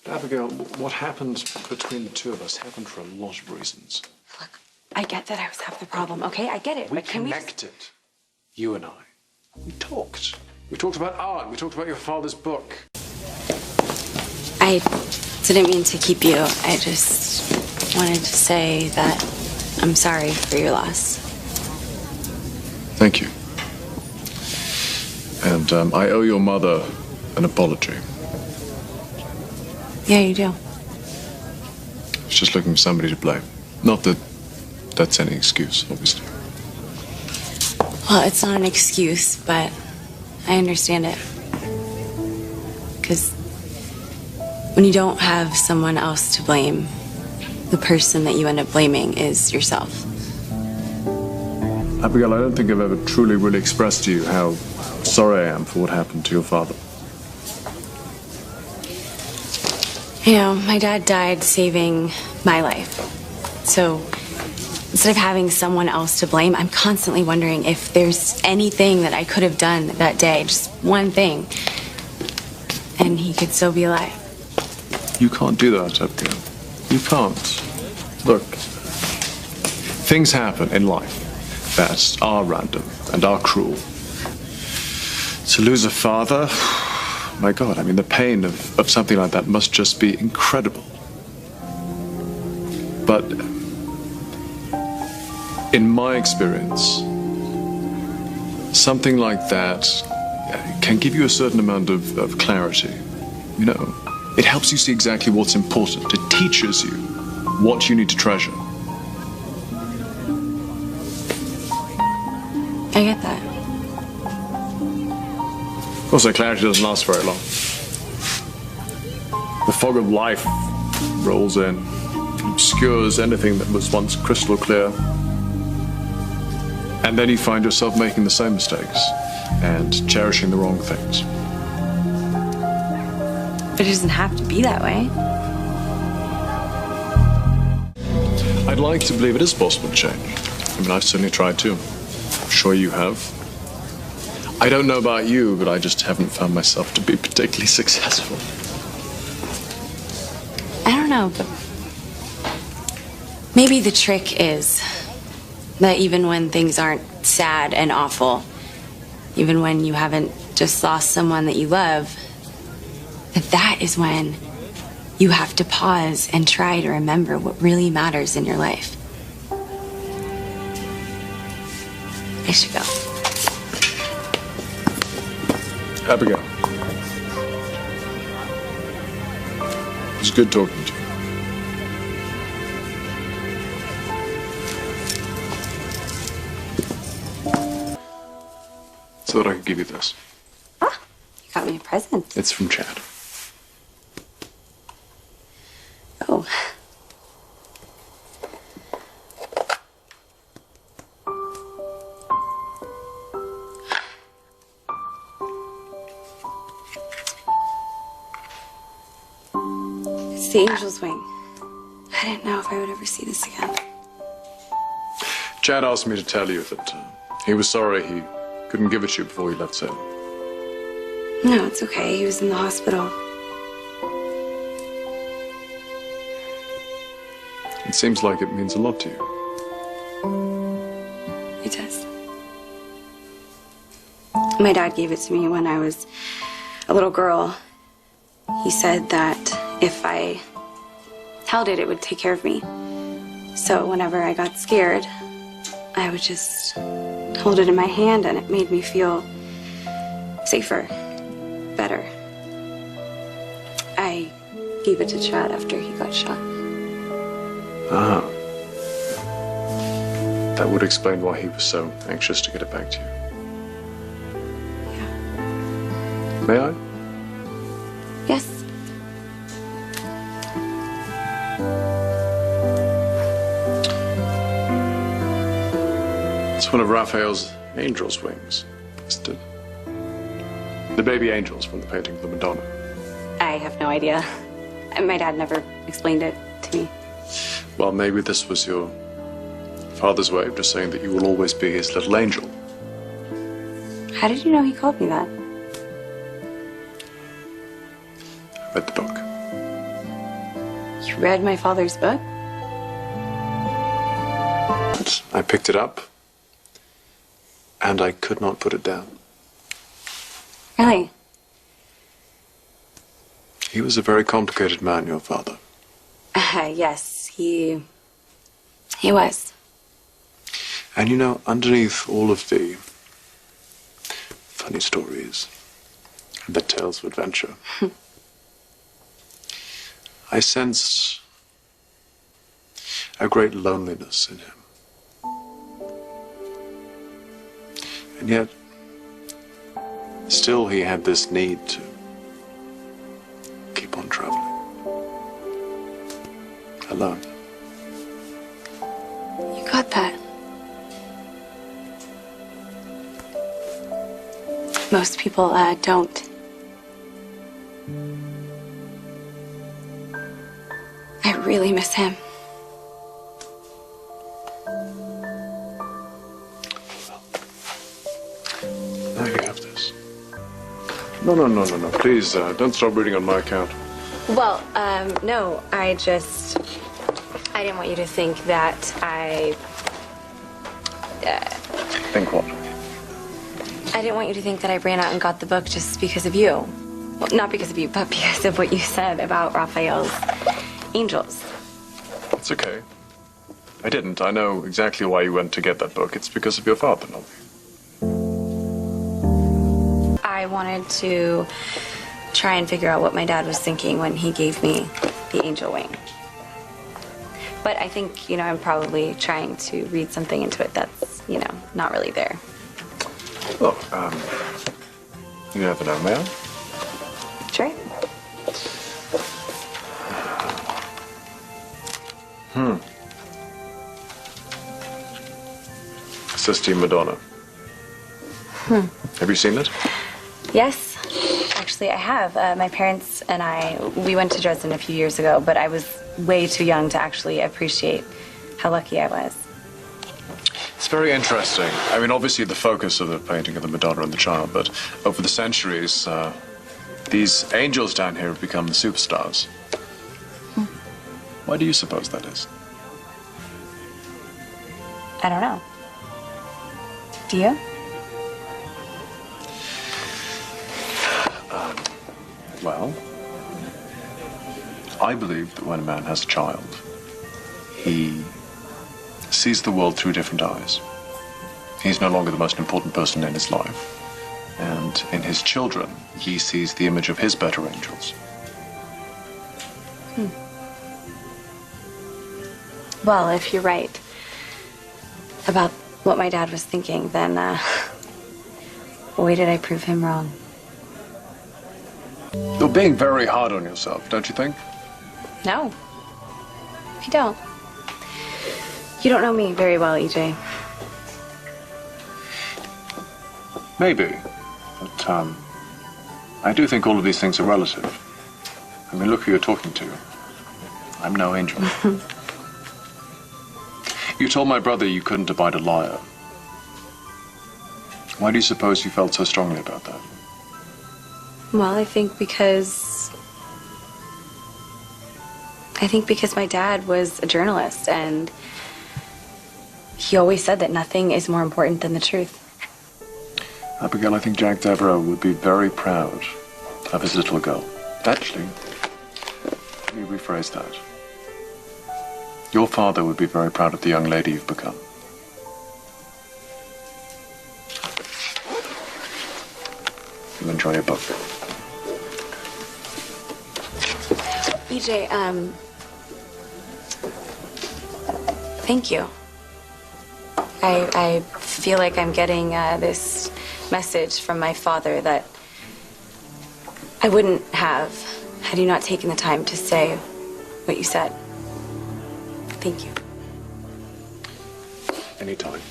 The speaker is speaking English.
Abigail, what happened between the two of us happened for a lot of reasons. Look, I get that I was half the problem, okay? I get it, but can we connected, you and I. We talked. We talked about art. We talked about your father's book. I didn't mean to keep you. I just wanted to say that I'm sorry for your loss. Thank you. And I owe your mother an apology. Yeah, you do. I was just looking for somebody to blame. Not that that's any excuse, obviously. Well, it's not an excuse, but I understand it. Because when you don't have someone else to blame, the person that you end up blaming is yourself. Abigail, I don't think I've ever truly really expressed to you how sorry I am for what happened to your father. You know, my dad died saving my life. So instead of having someone else to blame, I'm constantly wondering if there's anything that I could have done that day, just one thing, and he could still be alive. You can't do that, Abigail. You can't. Look, things happen in life that are random and are cruel. To lose a father, my God, I mean, the pain of something like that must just be incredible. But in my experience, something like that can give you a certain amount of clarity. You know, it helps you see exactly what's important. It teaches you what you need to treasure. I get that. Of course, that clarity doesn't last very long. The fog of life rolls in, obscures anything that was once crystal clear. And then you find yourself making the same mistakes and cherishing the wrong things. But it doesn't have to be that way. I'd like to believe it is possible to change. I mean, I've certainly tried to. I'm sure you have. I don't know about you, but I just haven't found myself to be particularly successful. I don't know, but maybe the trick is that even when things aren't sad and awful, even when you haven't just lost someone that you love, that is when you have to pause and try to remember what really matters in your life. I should go. Abigail, it was good talking to you. So that I could give you this. Ah, you got me a present. It's from Chad. Oh. It's the angel's wing. I didn't know if I would ever see this again. Chad asked me to tell you that he was sorry he couldn't give it to you before he left Salem. No, it's okay. He was in the hospital. It seems like it means a lot to you. It does. My dad gave it to me when I was a little girl. He said that if I held it, it would take care of me. So whenever I got scared, I would just hold it in my hand, and it made me feel safer, better. I gave it to Chad after he got shot. Ah. That would explain why he was so anxious to get it back to you. Yeah. May I? Yes. It's one of Raphael's angel's wings, isn't it? The baby angels from the painting of the Madonna. I have no idea. My dad never explained it to me. Well, maybe this was your father's way of just saying that you will always be his little angel. How did you know he called me that? I read the book. You read my father's book? I picked it up, and I could not put it down. Really? He was a very complicated man, your father. Yes, he was. And you know, underneath all of the funny stories and the tales of adventure, I sensed a great loneliness in him. And yet, still he had this need to keep on traveling. Alone. You got that. Most people don't. I really miss him. Now you have this. No. Please, don't stop reading on my account. Well, no, I didn't want you to think that I... Think what? I didn't want you to think that I ran out and got the book just because of you. Well, not because of you, but because of what you said about Raphael's angels. It's okay. I didn't. I know exactly why you went to get that book. It's because of your father, not me. I wanted to try and figure out what my dad was thinking when he gave me the angel wing. But I think, I'm probably trying to read something into it that's, not really there. Look, you never know, may I? Sure. Sistine Madonna. Have you seen it? Yes, actually I have. My parents and we went to Dresden a few years ago, but I was way too young to actually appreciate how lucky I was. It's very interesting. I mean, obviously the focus of the painting of the Madonna and the Child, but over the centuries, these angels down here have become the superstars. Why do you suppose that is? I don't know. Do you? Well, I believe that when a man has a child, he sees the world through different eyes. He's no longer the most important person in his life. And in his children, he sees the image of his better angels. Well, if you're right about what my dad was thinking, then, boy, did I prove him wrong. You're being very hard on yourself, don't you think? No, I don't. You don't know me very well, EJ. Maybe, but I do think all of these things are relative. I mean, look who you're talking to. I'm no angel. You told my brother you couldn't abide a liar. Why do you suppose you felt so strongly about that? Well, I think because my dad was a journalist, and he always said that nothing is more important than the truth. Abigail, I think Jack Devereaux would be very proud of his little girl. Actually, let me rephrase that. Your father would be very proud of the young lady you've become. You enjoy your book. EJ, thank you. I feel like I'm getting this message from my father that I wouldn't have had you not taken the time to say what you said. Thank you. Anytime.